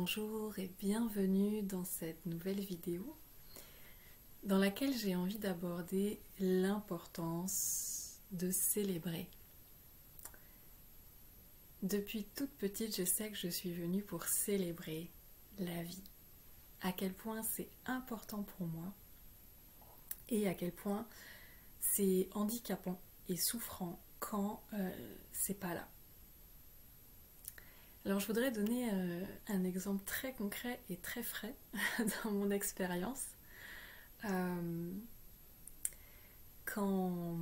Bonjour et bienvenue dans cette nouvelle vidéo dans laquelle j'ai envie d'aborder l'importance de célébrer. Depuis toute petite, je sais que je suis venue pour célébrer la vie, à quel point c'est important pour moi et à quel point c'est handicapant et souffrant quand c'est pas là. Alors je voudrais donner un exemple très concret et très frais dans mon expérience. Quand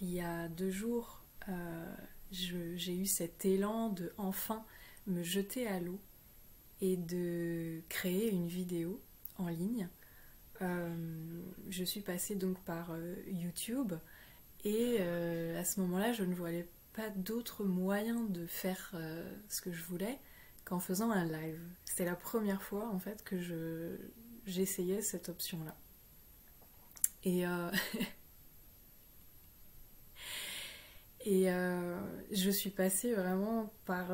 il y a 2 jours, j'ai eu cet élan de enfin me jeter à l'eau et de créer une vidéo en ligne. Je suis passée donc par YouTube et à ce moment-là je ne voyais pas d'autre moyen de faire ce que je voulais qu'en faisant un live. C'était la première fois en fait que j'essayais cette option-là. Et, je suis passée vraiment par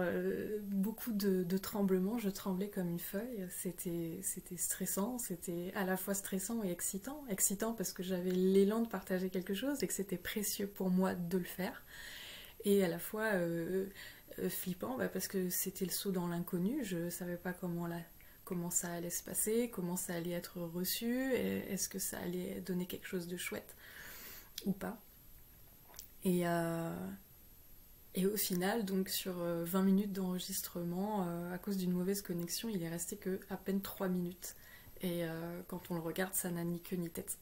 beaucoup de tremblements. Je tremblais comme une feuille. C'était stressant. C'était à la fois stressant et excitant. Excitant parce que j'avais l'élan de partager quelque chose et que c'était précieux pour moi de le faire. Et à la fois flippant parce que c'était le saut dans l'inconnu. Je ne savais pas comment ça allait se passer, comment ça allait être reçu, est-ce que ça allait donner quelque chose de chouette ou pas. Et au final, donc sur 20 minutes d'enregistrement, à cause d'une mauvaise connexion, il est resté que à peine 3 minutes. Et quand on le regarde, ça n'a ni queue ni tête.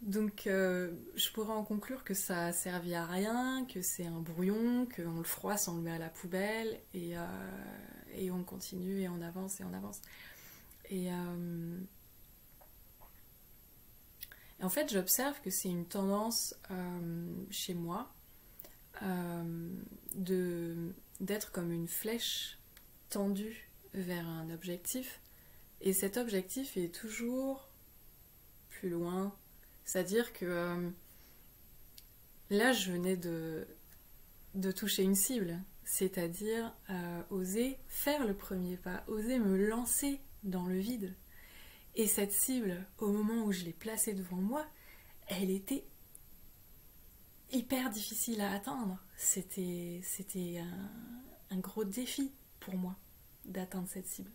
Donc je pourrais en conclure que ça a servi à rien, que c'est un brouillon, qu'on le froisse, on le met à la poubelle et on continue et on avance et on avance. Et en fait j'observe que c'est une tendance chez moi d'être comme une flèche tendue vers un objectif, et cet objectif est toujours plus loin. C'est-à-dire que là, je venais de toucher une cible, c'est-à-dire oser faire le premier pas, oser me lancer dans le vide. Et cette cible, au moment où je l'ai placée devant moi, elle était hyper difficile à atteindre. C'était un gros défi pour moi d'atteindre cette cible.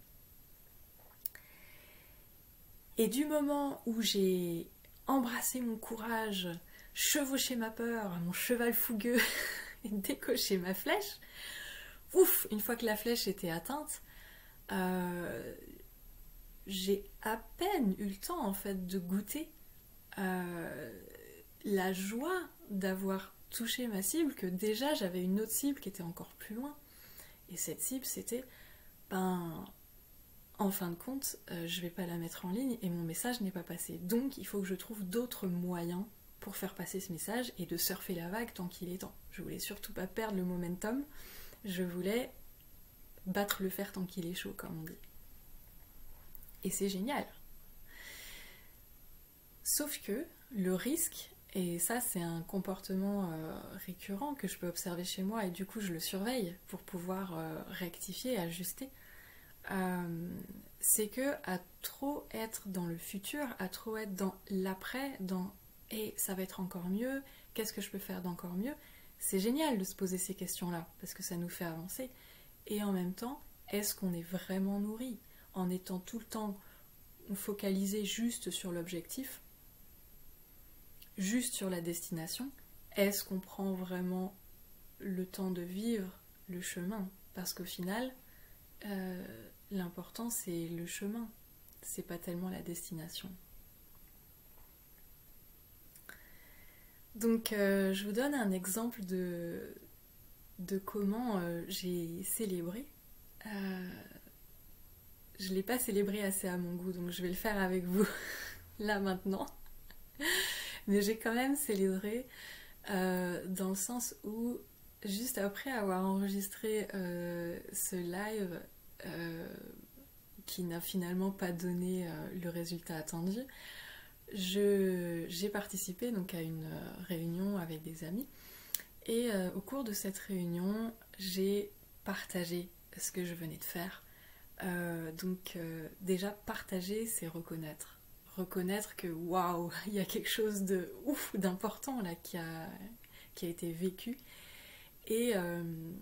Et du moment où j'ai embrasser mon courage, chevaucher ma peur, mon cheval fougueux et décocher ma flèche, ouf, une fois que la flèche était atteinte, j'ai à peine eu le temps en fait de goûter la joie d'avoir touché ma cible, que déjà j'avais une autre cible qui était encore plus loin. Et cette cible, c'était en fin de compte, je vais pas la mettre en ligne et mon message n'est pas passé. Donc il faut que je trouve d'autres moyens pour faire passer ce message et de surfer la vague tant qu'il est temps. Je voulais surtout pas perdre le momentum, je voulais battre le fer tant qu'il est chaud, comme on dit. Et c'est génial. Sauf que le risque, et ça c'est un comportement récurrent que je peux observer chez moi et du coup je le surveille pour pouvoir rectifier, ajuster, c'est que à trop être dans le futur, à trop être dans l'après, dans « et ça va être encore mieux, qu'est-ce que je peux faire d'encore mieux ?» C'est génial de se poser ces questions-là, parce que ça nous fait avancer. Et en même temps, est-ce qu'on est vraiment nourri en étant tout le temps focalisé juste sur l'objectif, juste sur la destination? Est-ce qu'on prend vraiment le temps de vivre le chemin? Parce qu'au final, l'important c'est le chemin, c'est pas tellement la destination. Donc je vous donne un exemple de comment j'ai célébré. Je l'ai pas célébré assez à mon goût, donc je vais le faire avec vous là maintenant. Mais j'ai quand même célébré dans le sens où juste après avoir enregistré ce live qui n'a finalement pas donné le résultat attendu, j'ai participé donc à une réunion avec des amis Et au cours de cette réunion, j'ai partagé ce que je venais de faire. Déjà, partager, c'est reconnaître. Reconnaître que waouh, il y a quelque chose de ouf, d'important là qui a été vécu. Et, euh,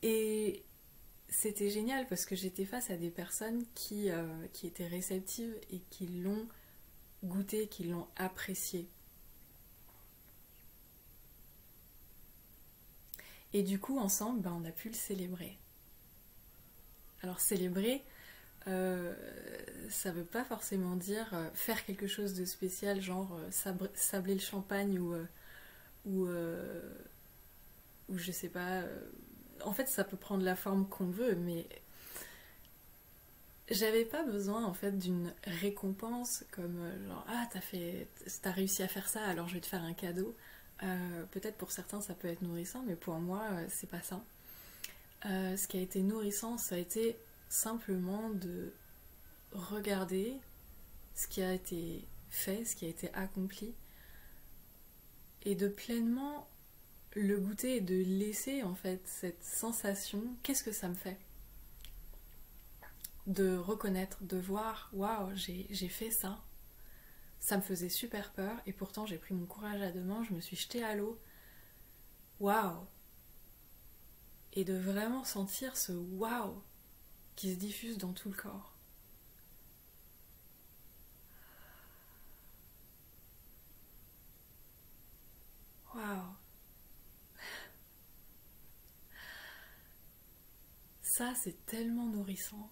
et c'était génial parce que j'étais face à des personnes qui étaient réceptives et qui l'ont goûté, qui l'ont apprécié. Et du coup, ensemble, ben, on a pu le célébrer. Alors célébrer, euh, ça veut pas forcément dire faire quelque chose de spécial, genre sabler le champagne ou, euh, ou je sais pas. En fait, ça peut prendre la forme qu'on veut, mais j'avais pas besoin en fait d'une récompense comme genre ah t'as réussi à faire ça, alors je vais te faire un cadeau. Peut-être pour certains ça peut être nourrissant, mais pour moi c'est pas ça. Ce qui a été nourrissant, ça a été simplement de regarder ce qui a été fait, ce qui a été accompli, et de pleinement le goûter et de laisser en fait cette sensation, qu'est-ce que ça me fait? De reconnaître, de voir, waouh, j'ai fait ça. Ça me faisait super peur et pourtant j'ai pris mon courage à deux mains, je me suis jetée à l'eau. Waouh! Et de vraiment sentir ce waouh qui se diffuse dans tout le corps. Waouh! Ça, c'est tellement nourrissant.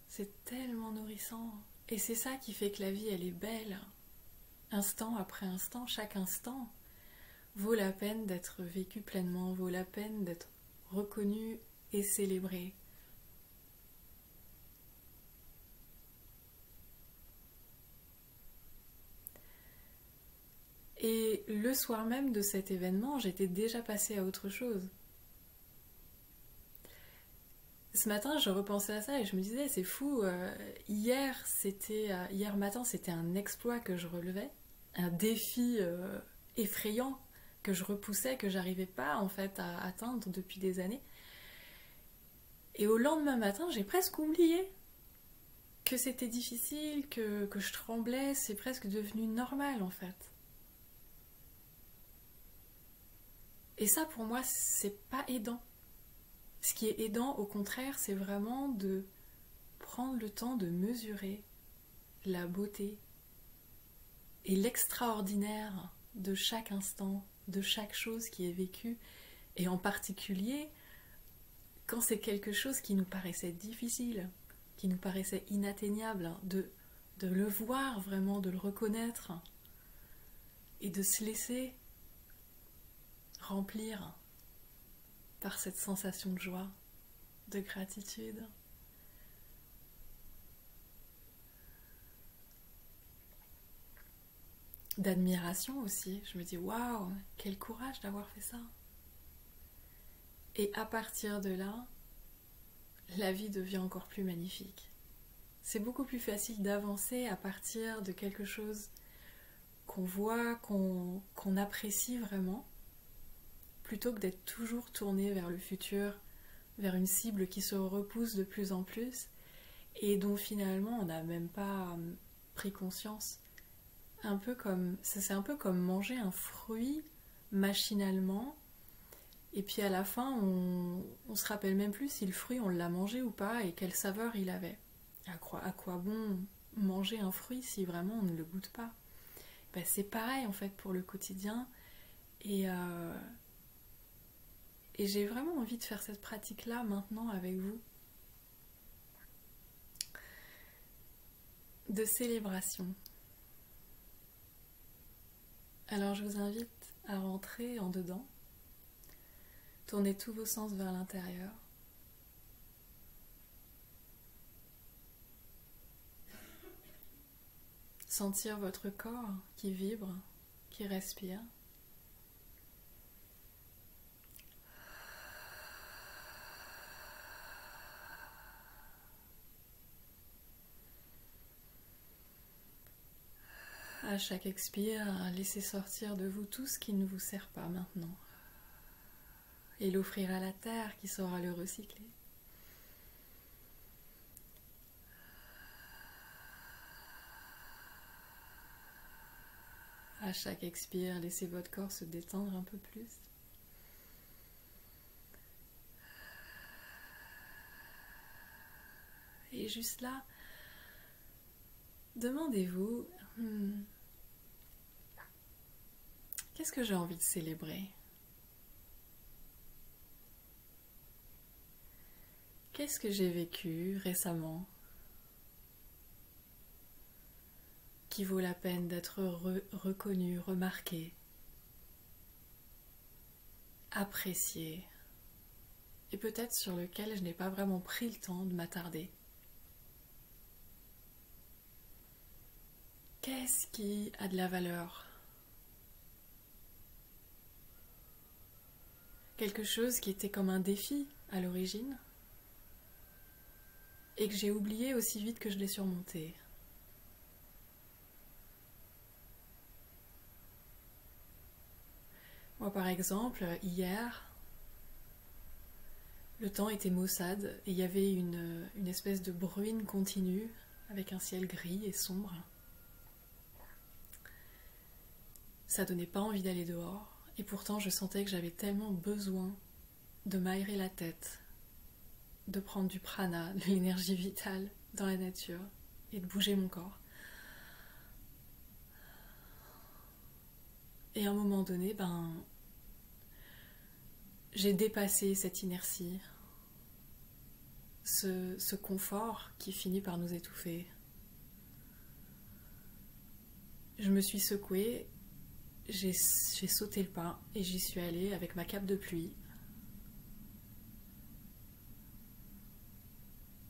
C'est tellement nourrissant. Et c'est ça qui fait que la vie, elle est belle. Instant après instant, chaque instant vaut la peine d'être vécu pleinement, vaut la peine d'être reconnu et célébré. Et le soir même de cet événement, j'étais déjà passée à autre chose. Ce matin, je repensais à ça et je me disais, c'est fou, hier matin, c'était un exploit que je relevais, un défi effrayant que je repoussais, que j'arrivais pas en fait à atteindre depuis des années. Et au lendemain matin, j'ai presque oublié que c'était difficile, que je tremblais, c'est presque devenu normal en fait. Et ça, pour moi, c'est pas aidant. Ce qui est aidant, au contraire, c'est vraiment de prendre le temps de mesurer la beauté et l'extraordinaire de chaque instant, de chaque chose qui est vécue, et en particulier quand c'est quelque chose qui nous paraissait difficile, qui nous paraissait inatteignable, de le voir vraiment, de le reconnaître et de se laisser remplir par cette sensation de joie, de gratitude. D'admiration aussi. Je me dis waouh, quel courage d'avoir fait ça. Et à partir de là, la vie devient encore plus magnifique. C'est beaucoup plus facile d'avancer à partir de quelque chose qu'on voit, qu'on apprécie vraiment, plutôt que d'être toujours tourné vers le futur, vers une cible qui se repousse de plus en plus et dont finalement on n'a même pas pris conscience. C'est un peu comme manger un fruit machinalement et puis à la fin on se rappelle même plus si le fruit on l'a mangé ou pas et quelle saveur il avait. À quoi bon manger un fruit si vraiment on ne le goûte pas? Ben, c'est pareil en fait pour le quotidien et, euh, et j'ai vraiment envie de faire cette pratique là maintenant avec vous de célébration. Alors je vous invite à rentrer en dedans, tourner tous vos sens vers l'intérieur. Sentir votre corps qui vibre, qui respire. À chaque expire, laissez sortir de vous tout ce qui ne vous sert pas maintenant. Et l'offrir à la terre qui saura le recycler. À chaque expire, laissez votre corps se détendre un peu plus. Et juste là, demandez-vous, qu'est-ce que j'ai envie de célébrer? Qu'est-ce que j'ai vécu récemment qui vaut la peine d'être reconnu, remarqué, apprécié, et peut-être sur lequel je n'ai pas vraiment pris le temps de m'attarder? Qu'est-ce qui a de la valeur? Quelque chose qui était comme un défi à l'origine et que j'ai oublié aussi vite que je l'ai surmonté. Moi par exemple, hier, le temps était maussade et il y avait une espèce de bruine continue avec un ciel gris et sombre. Ça donnait pas envie d'aller dehors et pourtant je sentais que j'avais tellement besoin de m'aérer la tête, de prendre du prana, de l'énergie vitale dans la nature et de bouger mon corps. Et à un moment donné, j'ai dépassé cette inertie, ce confort qui finit par nous étouffer. Je me suis secouée, j'ai sauté le pas et j'y suis allée avec ma cape de pluie.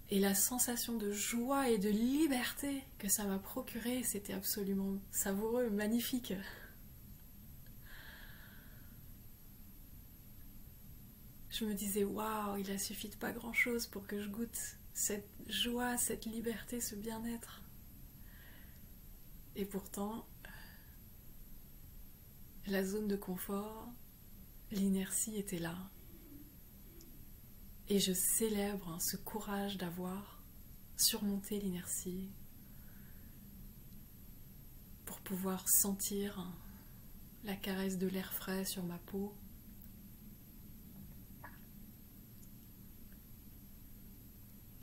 Et la sensation de joie et de liberté que ça m'a procuré, c'était absolument savoureux, magnifique. Je me disais, waouh, il a suffi de pas grand-chose pour que je goûte cette joie, cette liberté, ce bien-être. Et pourtant, la zone de confort, l'inertie était là. Et je célèbre ce courage d'avoir surmonté l'inertie pour pouvoir sentir la caresse de l'air frais sur ma peau.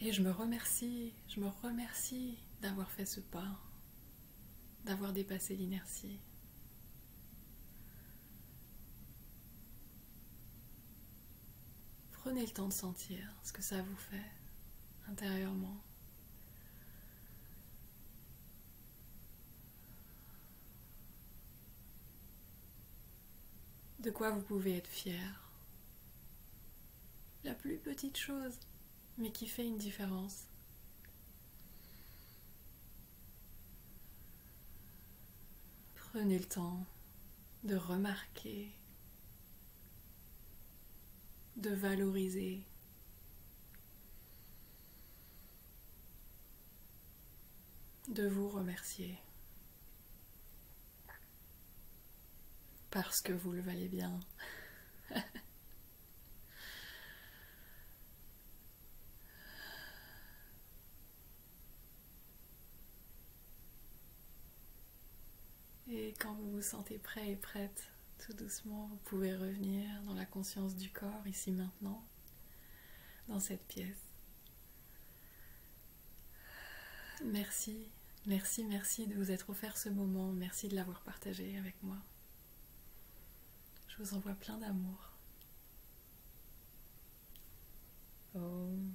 Et je me remercie d'avoir fait ce pas, d'avoir dépassé l'inertie. Prenez le temps de sentir ce que ça vous fait intérieurement. De quoi vous pouvez être fier. La plus petite chose, mais qui fait une différence. Prenez le temps de remarquer, de valoriser, de vous remercier. Parce que vous le valez bien. Et quand vous vous sentez prêt et prête, tout doucement, vous pouvez revenir dans la conscience du corps, ici maintenant, dans cette pièce. Merci, merci, merci de vous être offert ce moment. Merci de l'avoir partagé avec moi. Je vous envoie plein d'amour. Om.